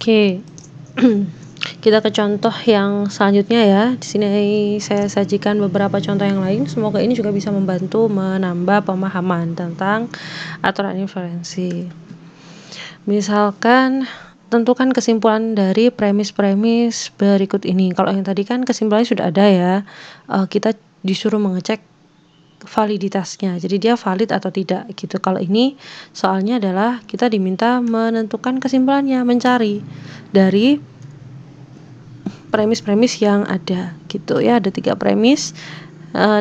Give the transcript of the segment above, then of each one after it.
Oke. Kita ke contoh yang selanjutnya ya. Di sini saya sajikan beberapa contoh yang lain. Semoga ini juga bisa membantu menambah pemahaman tentang aturan inferensi. Misalkan tentukan kesimpulan dari premis-premis berikut ini. Kalau yang tadi kan kesimpulannya sudah ada ya. Kita disuruh mengecek validitasnya. Jadi dia valid atau tidak gitu. Kalau ini soalnya adalah kita diminta menentukan kesimpulannya, mencari dari premis-premis yang ada gitu ya. Ada 3 premis,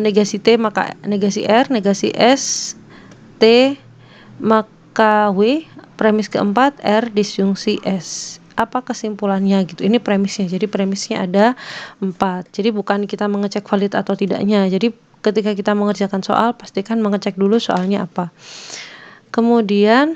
negasi T maka negasi R, negasi S T maka W, premis keempat R disjungsi S. Apa kesimpulannya gitu. Ini premisnya. Jadi premisnya ada 4. Jadi bukan kita mengecek valid atau tidaknya. Jadi ketika kita mengerjakan soal pastikan mengecek dulu soalnya apa. Kemudian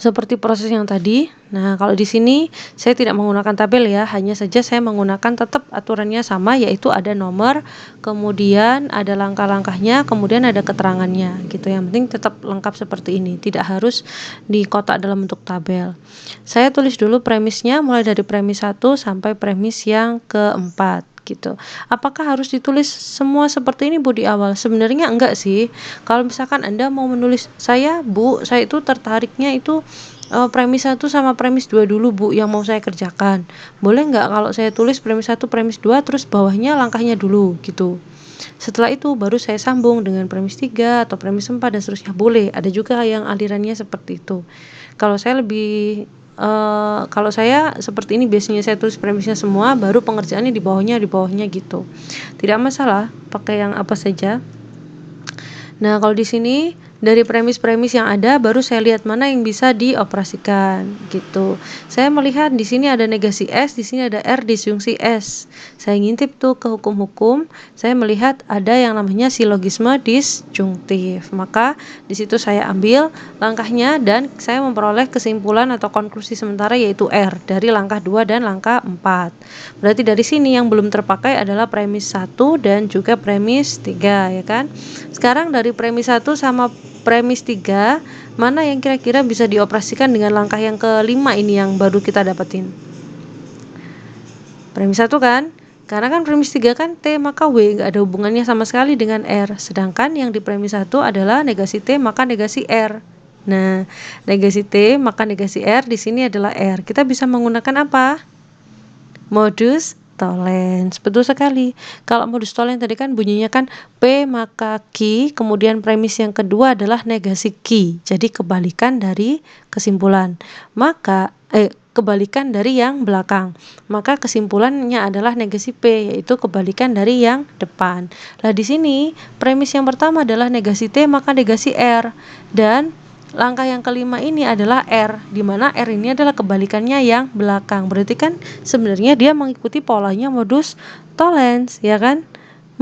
seperti proses yang tadi. Nah, kalau di sini saya tidak menggunakan tabel ya, hanya saja saya menggunakan tetap aturannya sama, yaitu ada nomor, kemudian ada langkah-langkahnya, kemudian ada keterangannya gitu. Yang penting tetap lengkap seperti ini, tidak harus di kotak dalam bentuk tabel. Saya tulis dulu premisnya mulai dari premis 1 sampai premis yang keempat gitu. Apakah harus ditulis semua seperti ini Bu di awal? Sebenarnya enggak sih. Kalau misalkan Anda mau menulis, saya itu tertariknya itu premis 1 sama premis 2 dulu Bu yang mau saya kerjakan. Boleh enggak kalau saya tulis premis 1, premis 2 terus bawahnya langkahnya dulu gitu. Setelah itu baru saya sambung dengan premis 3 atau premis 4 dan seterusnya. Boleh, ada juga yang alirannya seperti itu. Kalau saya seperti ini, biasanya saya tulis premisnya semua, baru pengerjaannya di bawahnya gitu. Tidak masalah pakai yang apa saja. Nah, kalau di sini dari premis-premis yang ada baru saya lihat mana yang bisa dioperasikan gitu. Saya melihat di sini ada negasi S, di sini ada R disjungsi S. Saya ngintip tuh ke hukum-hukum, saya melihat ada yang namanya silogisme disjungtif. Maka di situ saya ambil langkahnya dan saya memperoleh kesimpulan atau konklusi sementara yaitu R dari langkah 2 dan langkah 4. Berarti dari sini yang belum terpakai adalah premis 1 dan juga premis 3 ya kan. Sekarang dari premis 1 sama premis 3, mana yang kira-kira bisa dioperasikan dengan langkah yang kelima ini yang baru kita dapetin? Premis 1 kan? Karena kan premis 3 kan T maka W, nggak ada hubungannya sama sekali dengan R. Sedangkan yang di premis 1 adalah negasi T maka negasi R. Nah, negasi T maka negasi R di sini adalah R. Kita bisa menggunakan apa? Modus tollens. Betul sekali. Kalau modus tollens tadi kan bunyinya kan P maka Q, kemudian premis yang kedua adalah negasi Q. Jadi kebalikan dari kesimpulan. Maka kebalikan dari yang belakang. Maka kesimpulannya adalah negasi P, yaitu kebalikan dari yang depan. Nah, di sini premis yang pertama adalah negasi T maka negasi R, dan langkah yang kelima ini adalah R, di mana R ini adalah kebalikannya yang belakang. Berarti kan sebenarnya dia mengikuti polanya modus tollens, ya kan?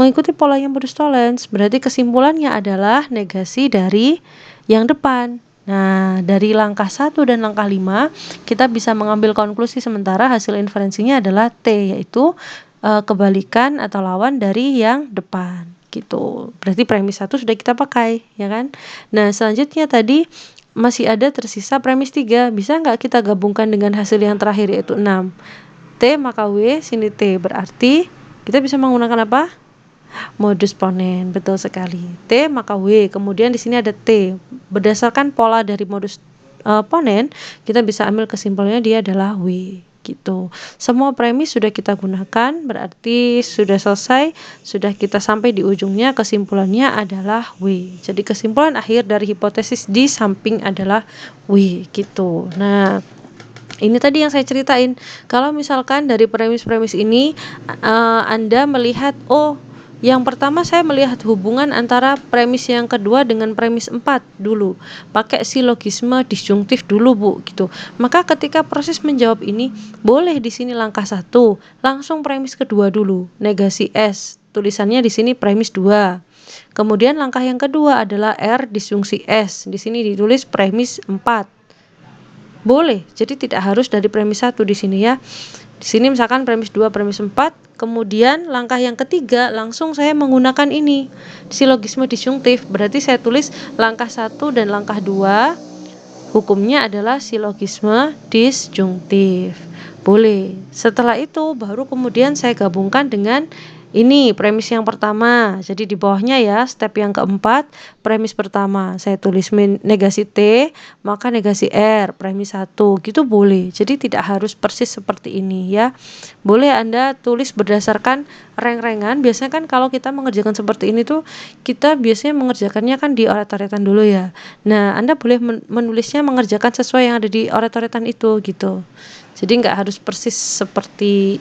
Mengikuti polanya modus tollens. Berarti kesimpulannya adalah negasi dari yang depan. Nah, dari langkah 1 dan langkah 5, kita bisa mengambil konklusi sementara hasil inferensinya adalah T, yaitu kebalikan atau lawan dari yang depan. Gitu. Berarti premis 1 sudah kita pakai, ya kan? Nah, selanjutnya tadi masih ada tersisa premis 3. Bisa nggak kita gabungkan dengan hasil yang terakhir yaitu 6? T maka W, sini T. Berarti kita bisa menggunakan apa? Modus ponen. Betul sekali. T maka W. Kemudian di sini ada T. Berdasarkan pola dari modus ponen, kita bisa ambil kesimpulannya dia adalah W. Gitu. Semua premis sudah kita gunakan, berarti sudah selesai, sudah kita sampai di ujungnya, kesimpulannya adalah W. Jadi kesimpulan akhir dari hipotesis di samping adalah W gitu. Nah, ini tadi yang saya ceritain. Kalau misalkan dari premis-premis ini Anda melihat, yang pertama saya melihat hubungan antara premis yang kedua dengan premis 4 dulu. Pakai silogisme disjungtif dulu Bu gitu. Maka ketika proses menjawab ini, boleh di sini langkah 1, langsung premis kedua dulu, negasi S. Tulisannya di sini premis 2. Kemudian langkah yang kedua adalah R disjungsi S. Di sini ditulis premis 4. Boleh. Jadi tidak harus dari premis 1 di sini ya. Di sini misalkan premis 2, premis 4, kemudian langkah yang ketiga langsung saya menggunakan ini, silogisme disjungtif. Berarti saya tulis langkah 1 dan langkah 2 hukumnya adalah silogisme disjungtif. Boleh. Setelah itu baru kemudian saya gabungkan dengan ini premis yang pertama. Jadi di bawahnya ya, step yang keempat, premis pertama saya tulis negasi T, maka negasi R, premis 1, gitu boleh. Jadi tidak harus persis seperti ini ya. Boleh Anda tulis berdasarkan reng-rengan. Biasanya kan kalau kita mengerjakan seperti ini tuh, kita biasanya mengerjakannya kan di oret-oretan dulu ya. Nah, Anda boleh menulisnya mengerjakan sesuai yang ada di oret-oretan itu gitu. Jadi nggak harus persis seperti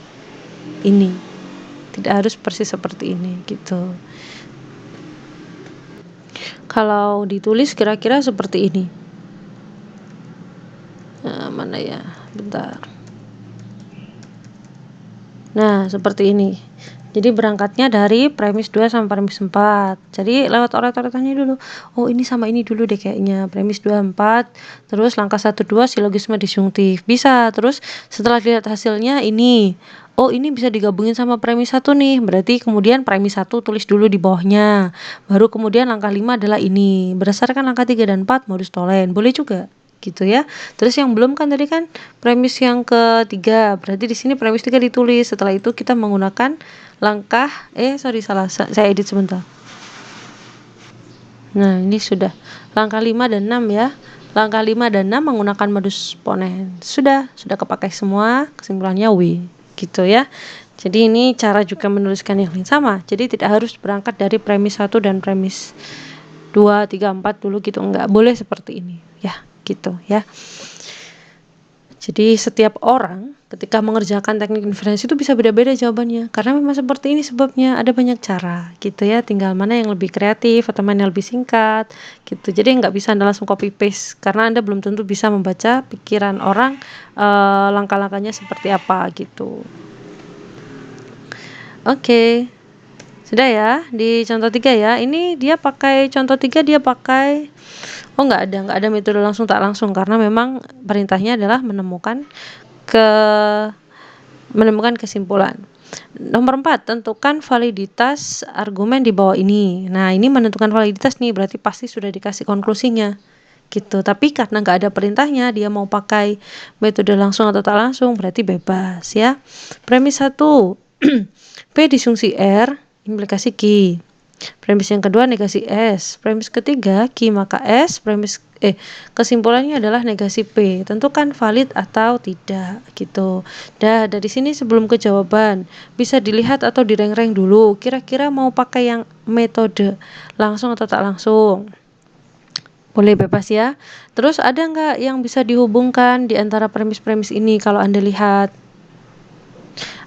ini, tidak harus persis seperti ini gitu. Kalau ditulis kira-kira seperti ini. Nah, mana ya? Bentar. Nah, seperti ini. Jadi berangkatnya dari premis 2 sampai premis 4. Jadi lewat oret-oretannya dulu. Oh, ini sama ini dulu deh kayaknya. Premis 2 4, terus langkah 1 2 silogisme disjungtif. Bisa. Terus setelah dilihat hasilnya ini. Oh, ini bisa digabungin sama premis 1 nih. Berarti kemudian premis 1 tulis dulu di bawahnya. Baru kemudian langkah 5 adalah ini. Berdasarkan langkah 3 dan 4 modus Tholen. Boleh juga gitu ya. Terus yang belum kan tadi kan premis yang ketiga, berarti di sini premis 3 ditulis. Setelah itu kita menggunakan langkah salah, saya edit sebentar. Nah, ini sudah langkah 5 dan 6 ya. Langkah 5 dan 6 menggunakan modus Ponen. Sudah kepakai semua, kesimpulannya W gitu ya. Jadi ini cara juga menuliskan yang lain sama. Jadi tidak harus berangkat dari premis 1 dan premis 2, 3, 4 dulu gitu, enggak. Boleh seperti ini ya, gitu ya. Jadi setiap orang ketika mengerjakan teknik inferensi itu bisa beda-beda jawabannya, karena memang seperti ini sebabnya. Ada banyak cara gitu ya, tinggal mana yang lebih kreatif atau mana yang lebih singkat gitu. Jadi nggak bisa Anda langsung copy paste, karena Anda belum tentu bisa membaca pikiran orang langkah-langkahnya seperti apa gitu. Oke. Sudah ya, di contoh 3 ya. Ini dia pakai contoh 3, dia pakai nggak ada metode langsung tak langsung, karena memang perintahnya adalah menemukan kesimpulan. Nomor 4, tentukan validitas argumen di bawah ini. Nah, ini menentukan validitas nih, berarti pasti sudah dikasih konklusinya gitu. Tapi karena nggak ada perintahnya, dia mau pakai metode langsung atau tak langsung, berarti bebas ya. Premis 1, P disjungsi R, implikasi Q. Premis yang kedua negasi S. Premis ketiga Q maka S. Kesimpulannya adalah negasi P. Tentukan valid atau tidak gitu. Dari sini sebelum ke jawaban, bisa dilihat atau direng-reng dulu. Kira-kira mau pakai yang metode langsung atau tak langsung. Boleh bebas ya. Terus ada nggak yang bisa dihubungkan di antara premis-premis ini kalau Anda lihat?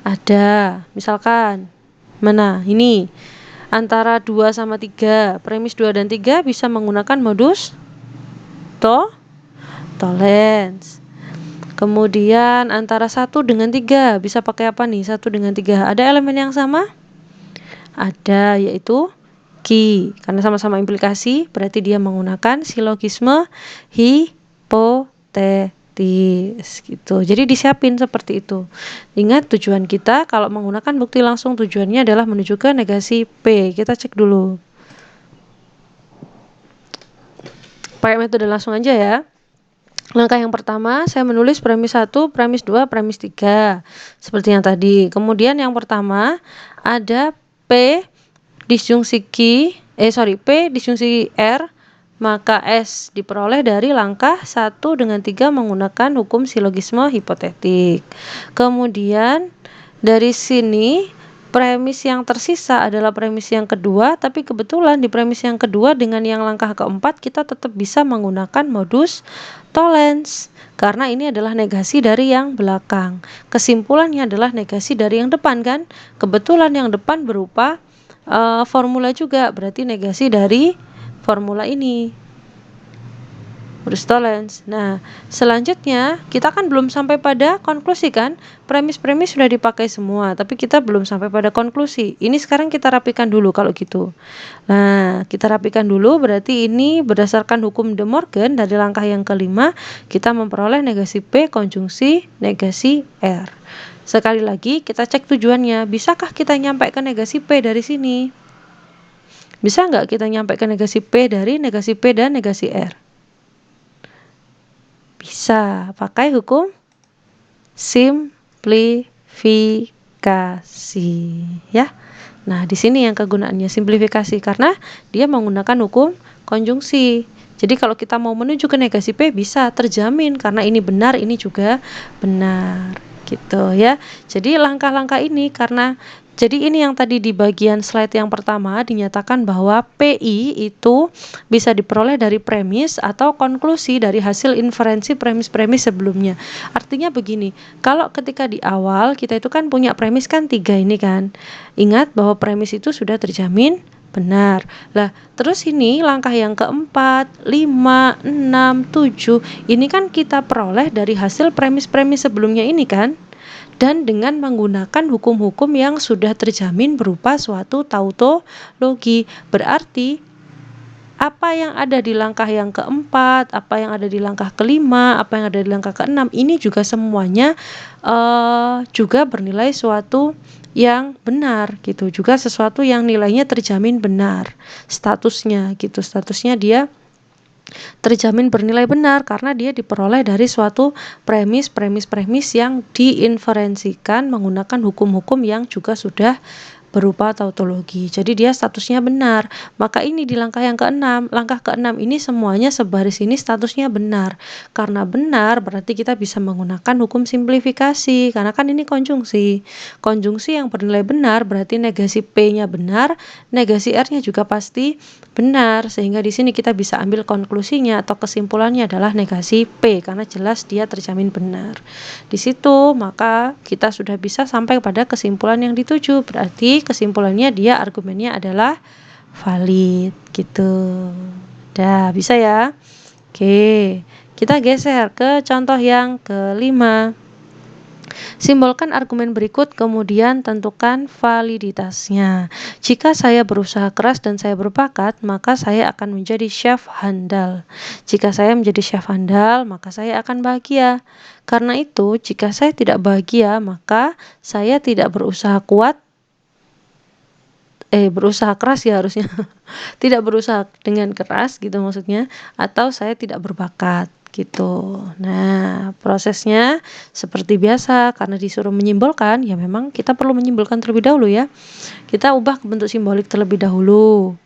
Ada. Misalkan mana? Ini. Antara 2 sama 3, premis 2 dan 3 bisa menggunakan modus Tholen. Kemudian antara 1 dengan 3 bisa pakai apa nih? 1 dengan 3. Ada elemen yang sama? Ada, yaitu Q. Karena sama-sama implikasi, berarti dia menggunakan silogisme hipotesis gitu. Jadi disiapin seperti itu. Ingat tujuan kita kalau menggunakan bukti langsung, tujuannya adalah menuju ke negasi P. Kita cek dulu. Pakai metode langsung aja ya. Langkah yang pertama, saya menulis premis 1, premis 2, premis 3. Seperti yang tadi. Kemudian yang pertama ada P disjungsi P disjungsi R, maka S diperoleh dari langkah 1 dengan 3 menggunakan hukum silogisme hipotetik. Kemudian dari sini premis yang tersisa adalah premis yang kedua, tapi kebetulan di premis yang kedua dengan yang langkah keempat kita tetap bisa menggunakan modus Tholen, karena ini adalah negasi dari yang belakang. Kesimpulannya adalah negasi dari yang depan kan? Kebetulan yang depan berupa formula juga, berarti negasi dari formula ini, modus Tholen. Nah, selanjutnya kita kan belum sampai pada konklusi kan? Premis-premis sudah dipakai semua, tapi kita belum sampai pada konklusi. Ini sekarang kita rapikan dulu kalau gitu. Nah, kita rapikan dulu, berarti ini berdasarkan hukum De Morgan dari langkah yang kelima, kita memperoleh negasi P konjungsi negasi R. Sekali lagi kita cek tujuannya, bisakah kita nyampe ke negasi P dari sini? Bisa nggak kita nyampe ke negasi P dari negasi P dan negasi R? Bisa pakai hukum simplifikasi ya. Nah, di sini yang kegunaannya simplifikasi karena dia menggunakan hukum konjungsi. Jadi kalau kita mau menuju ke negasi P bisa terjamin karena ini benar, ini juga benar gitu ya. Jadi langkah-langkah ini jadi ini yang tadi di bagian slide yang pertama dinyatakan bahwa PI itu bisa diperoleh dari premis atau konklusi dari hasil inferensi premis-premis sebelumnya. Artinya begini, kalau ketika di awal kita itu kan punya premis kan 3 ini kan. Ingat bahwa premis itu sudah terjamin benar. Lah, terus ini langkah yang keempat, 5, 6, 7, ini kan kita peroleh dari hasil premis-premis sebelumnya ini kan. Dan dengan menggunakan hukum-hukum yang sudah terjamin berupa suatu tautologi. Berarti apa yang ada di langkah yang keempat, apa yang ada di langkah kelima, apa yang ada di langkah keenam, ini juga semuanya juga bernilai suatu yang benar gitu, juga sesuatu yang nilainya terjamin benar statusnya gitu, statusnya dia terjamin bernilai benar karena dia diperoleh dari suatu premis yang diinferensikan menggunakan hukum-hukum yang juga sudah berupa tautologi. Jadi dia statusnya benar. Maka ini di langkah yang keenam. Langkah keenam ini semuanya sebaris ini statusnya benar. Karena benar berarti kita bisa menggunakan hukum simplifikasi. Karena kan ini konjungsi. Konjungsi yang bernilai benar berarti negasi P-nya benar, negasi R-nya juga pasti benar. Sehingga di sini kita bisa ambil konklusinya atau kesimpulannya adalah negasi P karena jelas dia terjamin benar. Di situ maka kita sudah bisa sampai pada kesimpulan yang dituju. Berarti kesimpulannya dia argumennya adalah valid gitu. Dah bisa ya. Oke, kita geser ke contoh yang kelima. Simbolkan argumen berikut kemudian tentukan validitasnya. Jika saya berusaha keras dan saya berbakat, maka saya akan menjadi chef handal. Jika saya menjadi chef handal, maka saya akan bahagia. Karena itu, jika saya tidak bahagia, maka saya tidak berusaha berusaha keras ya harusnya. Tidak berusaha dengan keras gitu maksudnya, atau saya tidak berbakat gitu. Nah, prosesnya seperti biasa karena disuruh menyimbolkan, ya memang kita perlu menyimbolkan terlebih dahulu ya. Kita ubah ke bentuk simbolik terlebih dahulu.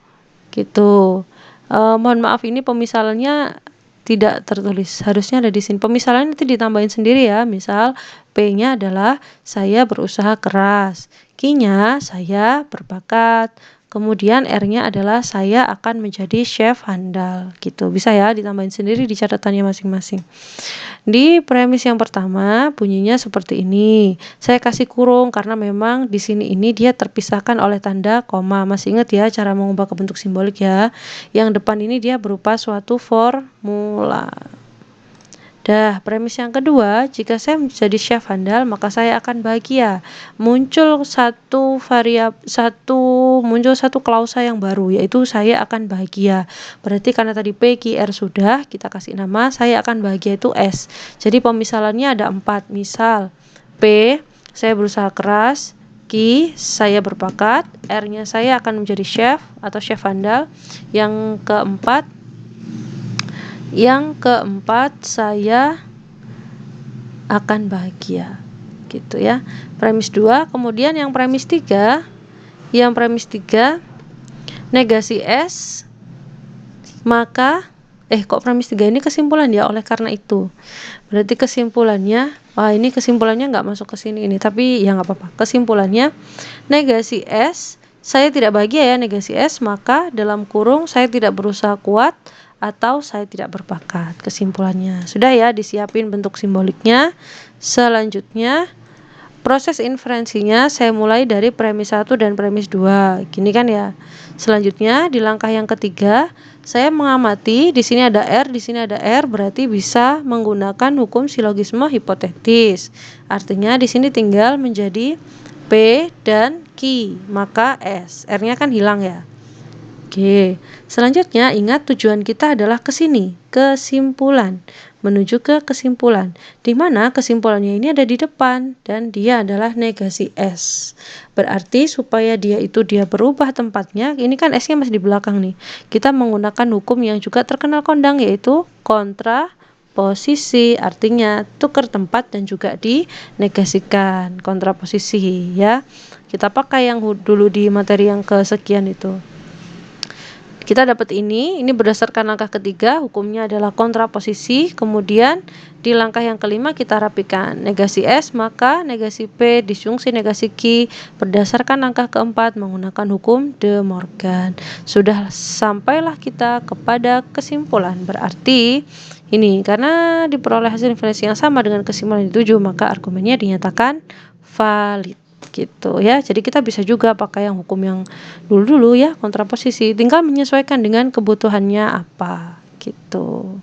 Gitu. Mohon maaf ini pemisalannya tidak tertulis, harusnya ada di sini. Pemisalan nanti ditambahin sendiri ya. Misal P-nya adalah saya berusaha keras, Q-nya saya berbakat, kemudian R-nya adalah saya akan menjadi chef handal gitu. Bisa ya ditambahin sendiri di catatannya masing-masing. Di premis yang pertama bunyinya seperti ini. Saya kasih kurung karena memang di sini ini dia terpisahkan oleh tanda koma. Masih ingat ya cara mengubah ke bentuk simbolik ya. Yang depan ini dia berupa suatu formula. Dah, premis yang kedua, jika saya menjadi chef handal, maka saya akan bahagia. Muncul satu klausa yang baru, yaitu saya akan bahagia. Berarti karena tadi P, Q, R sudah, kita kasih nama, saya akan bahagia itu S. Jadi pemisalannya ada 4. Misal, P, saya berusaha keras, Q, saya berbakat, R-nya saya akan menjadi chef atau chef handal. Yang keempat saya akan bahagia gitu ya. Premis 2, kemudian yang premis 3, negasi S, maka kok premis 3 ini kesimpulan ya, oleh karena itu berarti kesimpulannya, ini kesimpulannya nggak masuk ke sini ini, tapi ya nggak apa-apa. Kesimpulannya negasi S, saya tidak bahagia ya negasi S, maka dalam kurung saya tidak berusaha kuat atau saya tidak berbakat. Kesimpulannya sudah ya, disiapin bentuk simboliknya. Selanjutnya proses inferensinya saya mulai dari premis 1 dan premis 2 gini kan ya. Selanjutnya di langkah yang ketiga saya mengamati di sini ada R, di sini ada R, berarti bisa menggunakan hukum silogisme hipotetis. Artinya di sini tinggal menjadi P dan Q, maka S. R-nya kan hilang ya. Oke, selanjutnya ingat tujuan kita adalah ke sini, kesimpulan, menuju ke kesimpulan, di mana kesimpulannya ini ada di depan dan dia adalah negasi S. Berarti supaya dia berubah tempatnya, ini kan S-nya masih di belakang nih. Kita menggunakan hukum yang juga terkenal kondang yaitu kontrapozisi. posisi, artinya tukar tempat dan juga dinegasikan, kontraposisi ya. Kita pakai yang dulu di materi yang kesekian itu. Kita dapat ini berdasarkan langkah ketiga, hukumnya adalah kontraposisi. Kemudian di langkah yang kelima kita rapikan negasi S, maka negasi P disjungsi negasi Q berdasarkan langkah keempat menggunakan hukum De Morgan. Sudah sampailah kita kepada kesimpulan. Berarti ini karena diperoleh hasil inferensi yang sama dengan kesimpulan dituju, maka argumennya dinyatakan valid. Gitu ya. Jadi kita bisa juga pakai yang hukum yang dulu ya, kontraposisi, tinggal menyesuaikan dengan kebutuhannya apa gitu.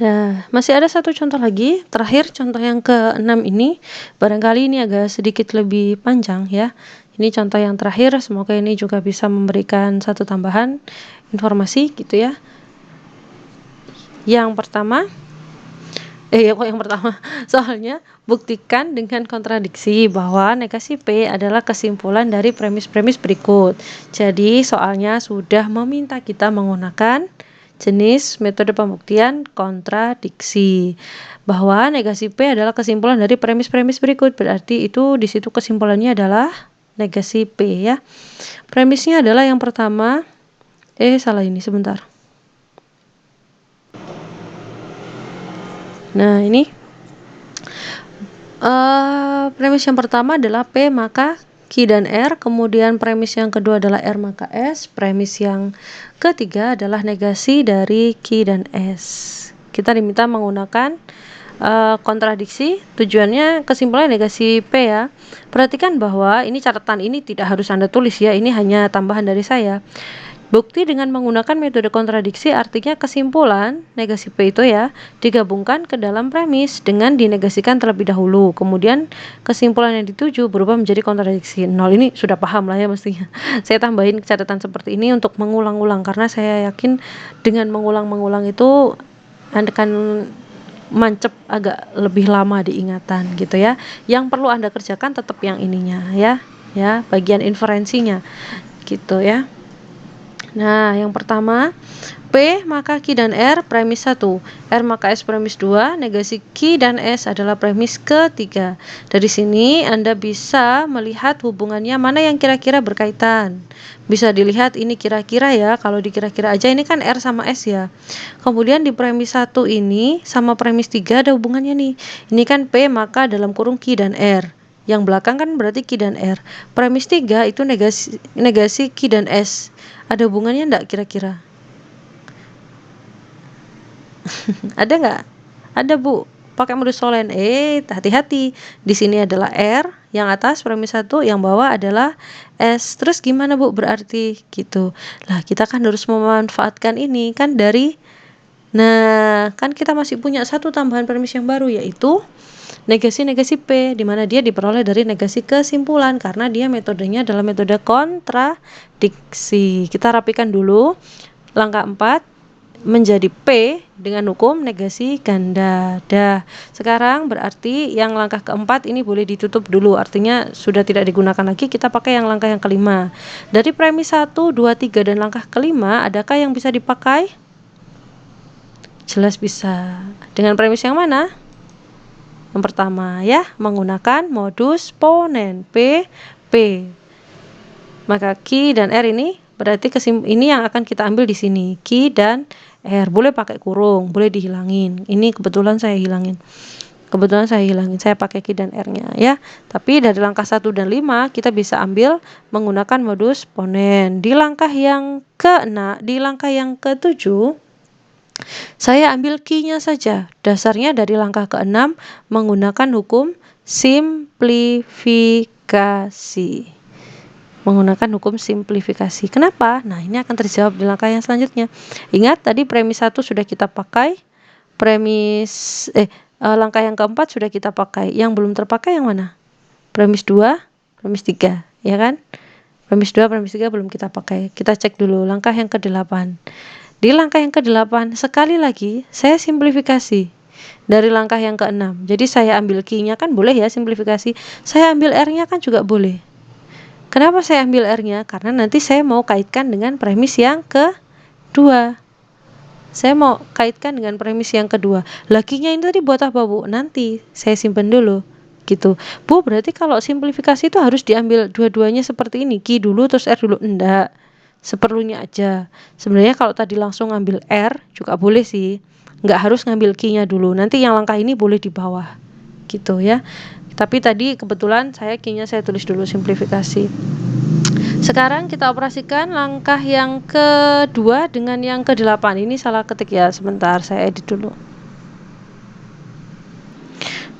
Nah, masih ada satu contoh lagi, terakhir contoh yang ke-6 ini, barangkali ini agak sedikit lebih panjang ya. Ini contoh yang terakhir, semoga ini juga bisa memberikan satu tambahan informasi gitu ya. Yang pertama, soalnya buktikan dengan kontradiksi bahwa negasi P adalah kesimpulan dari premis-premis berikut. Jadi soalnya sudah meminta kita menggunakan jenis metode pembuktian kontradiksi. Bahwa negasi P adalah kesimpulan dari premis-premis berikut, berarti itu di situ kesimpulannya adalah negasi P ya. Premisnya adalah yang pertama, sebentar. Nah, ini premis yang pertama adalah P maka Q dan R, kemudian premis yang kedua adalah R maka S, premis yang ketiga adalah negasi dari Q dan S. Kita diminta menggunakan kontradiksi, tujuannya kesimpulan negasi P ya. Perhatikan bahwa ini catatan ini tidak harus Anda tulis ya, ini hanya tambahan dari saya. Bukti dengan menggunakan metode kontradiksi artinya kesimpulan negasi P itu ya digabungkan ke dalam premis dengan dinegasikan terlebih dahulu. Kemudian kesimpulan yang dituju berubah menjadi kontradiksi. Ini sudah paham lah ya mestinya. Saya tambahin catatan seperti ini untuk mengulang-ulang karena saya yakin dengan mengulang-mengulang itu Anda akan mancep agak lebih lama diingatan gitu ya. Yang perlu Anda kerjakan tetap yang ininya ya, bagian inferensinya gitu ya. Nah, yang pertama, P maka Q dan R premis 1, R maka S premis 2, negasi Q dan S adalah premis ketiga. Dari sini Anda bisa melihat hubungannya mana yang kira-kira berkaitan. Bisa dilihat ini kira-kira ya, kalau dikira-kira aja ini kan R sama S ya. Kemudian di premis 1 ini sama premis 3 ada hubungannya nih. Ini kan P maka dalam kurung Q dan R. Yang belakang kan berarti Q dan R. Premis 3 itu negasi Q dan S. Ada hubungannya enggak kira-kira? Ada nggak? Ada Bu. Pakai modus solen. Hati-hati. Di sini adalah R, yang atas premis 1, yang bawah adalah S. Terus gimana Bu berarti? Gitu. Lah, kita kan harus memanfaatkan ini kan dari. Nah, kan kita masih punya satu tambahan premis yang baru yaitu negasi P, di mana dia diperoleh dari negasi kesimpulan karena dia metodenya adalah metode kontradiksi. Kita rapikan dulu. Langkah 4 menjadi P dengan hukum negasi ganda. Sekarang berarti yang langkah keempat ini boleh ditutup dulu, artinya sudah tidak digunakan lagi. Kita pakai yang langkah yang kelima. Dari premis 1, 2, 3 dan langkah kelima, adakah yang bisa dipakai? Jelas bisa. Dengan premis yang mana? Yang pertama ya, menggunakan modus ponen P. Maka Q dan R ini berarti ini yang akan kita ambil di sini. Q dan R boleh pakai kurung, boleh dihilangin. Ini kebetulan saya hilangin. Saya pakai Q dan R-nya ya. Tapi dari langkah 1 dan 5 kita bisa ambil menggunakan modus ponen. Di langkah yang ke-7 saya ambil Q-nya saja. Dasarnya dari langkah ke-6 menggunakan hukum simplifikasi. Kenapa? Nah, ini akan terjawab di langkah yang selanjutnya. Ingat tadi premis 1 sudah kita pakai. Langkah yang keempat sudah kita pakai. Yang belum terpakai yang mana? Premis 2, premis 3, ya kan? Premis 2, premis 3 belum kita pakai. Kita cek dulu langkah yang ke-8. Di langkah yang ke-8, sekali lagi saya simplifikasi dari langkah yang ke-6. Jadi saya ambil Q-nya kan boleh ya simplifikasi. Saya ambil R-nya kan juga boleh. Kenapa saya ambil R-nya? Karena nanti saya mau kaitkan dengan premis yang ke-2. Saya mau kaitkan dengan premis yang kedua. Lakinya ini tadi buat apa, Bu? Nanti saya simpen dulu. Gitu. Bu, berarti kalau simplifikasi itu harus diambil dua-duanya seperti ini. Ki dulu terus R dulu. Enggak. Seperlunya aja. Sebenarnya kalau tadi langsung ngambil R juga boleh sih. Nggak harus ngambil Ki-nya dulu. Nanti yang langkah ini boleh di bawah. Gitu ya. Tapi tadi kebetulan saya Ki-nya saya tulis dulu simplifikasi. Sekarang kita operasikan langkah yang kedua dengan yang ke-8. Ini salah ketik ya, sebentar saya edit dulu.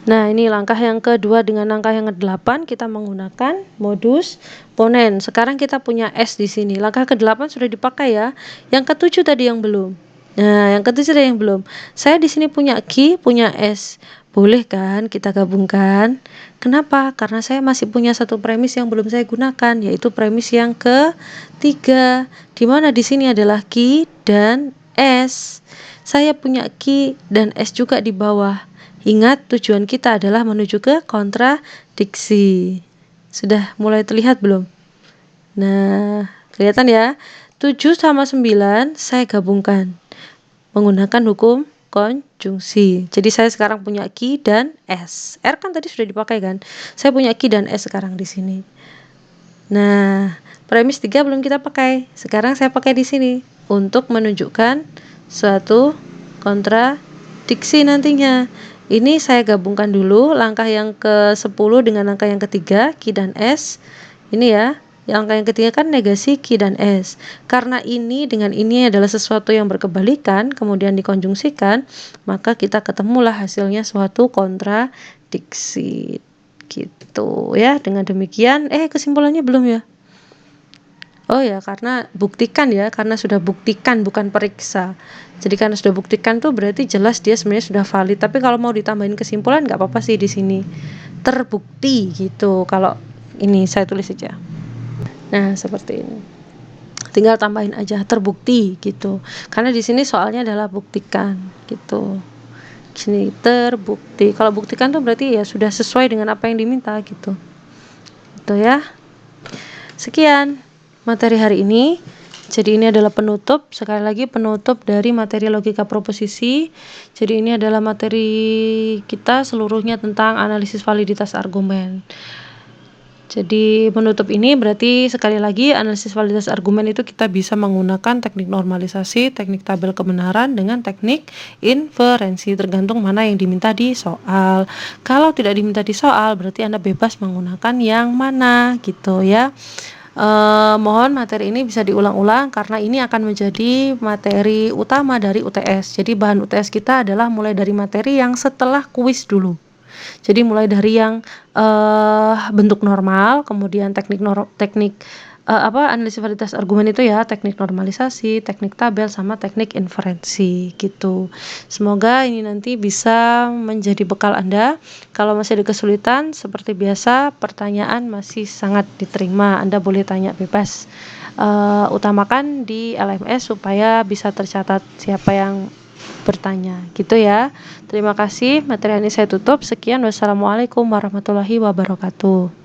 Nah, ini langkah yang kedua dengan langkah yang ke-8 kita menggunakan modus ponen. Sekarang kita punya S di sini. Langkah ke-8 sudah dipakai ya. Yang ke-7 tadi yang belum. Nah, yang ke-7 tadi yang belum. Saya di sini punya Q, punya S. Boleh kan kita gabungkan? Kenapa? Karena saya masih punya satu premis yang belum saya gunakan, yaitu premis yang ketiga, di mana di sini adalah Q dan S. Saya punya Q dan S juga di bawah. Ingat, tujuan kita adalah menuju ke kontradiksi. Sudah mulai terlihat belum? Nah, kelihatan ya. 7 sama 9 saya gabungkan menggunakan hukum konjungsi. Jadi saya sekarang punya Q dan S. R kan tadi sudah dipakai kan? Saya punya Q dan S sekarang di sini. Nah, premis 3 belum kita pakai. Sekarang saya pakai di sini untuk menunjukkan suatu kontradiksi nantinya. Ini saya gabungkan dulu langkah yang ke-10 dengan langkah yang ketiga, Q dan S. Ini ya. Yang angka yang ketiga kan negasi Q dan S. Karena ini dengan ini adalah sesuatu yang berkebalikan, kemudian dikonjungsikan, maka kita ketemulah hasilnya suatu kontradiksi. Gitu ya. Dengan demikian, kesimpulannya belum ya? Oh ya, karena buktikan ya, karena sudah buktikan bukan periksa. Jadi karena sudah buktikan tuh berarti jelas dia sebenarnya sudah valid. Tapi kalau mau ditambahin kesimpulan nggak apa-apa sih di sini. Terbukti gitu. Kalau ini saya tulis saja. Nah, seperti ini. Tinggal tambahin aja terbukti gitu. Karena di sini soalnya adalah buktikan gitu. Sini terbukti. Kalau buktikan tuh berarti ya sudah sesuai dengan apa yang diminta gitu. Gitu ya. Sekian materi hari ini. Jadi ini adalah penutup, sekali lagi penutup dari materi logika proposisi. Jadi ini adalah materi kita seluruhnya tentang analisis validitas argumen. Jadi penutup ini berarti sekali lagi analisis validitas argumen itu kita bisa menggunakan teknik normalisasi, teknik tabel kebenaran dengan teknik inferensi tergantung mana yang diminta di soal. Kalau tidak diminta di soal berarti Anda bebas menggunakan yang mana gitu ya. Mohon materi ini bisa diulang-ulang karena ini akan menjadi materi utama dari UTS. Jadi bahan UTS kita adalah mulai dari materi yang setelah kuis dulu. Jadi mulai dari yang bentuk normal, kemudian teknik analisis validitas argumen itu ya, teknik normalisasi, teknik tabel sama teknik inferensi gitu. Semoga ini nanti bisa menjadi bekal Anda. Kalau masih ada kesulitan seperti biasa, pertanyaan masih sangat diterima. Anda boleh tanya bebas. Utamakan di LMS supaya bisa tercatat siapa yang bertanya gitu ya. Terima kasih, materi ini saya tutup. Sekian, wassalamualaikum warahmatullahi wabarakatuh.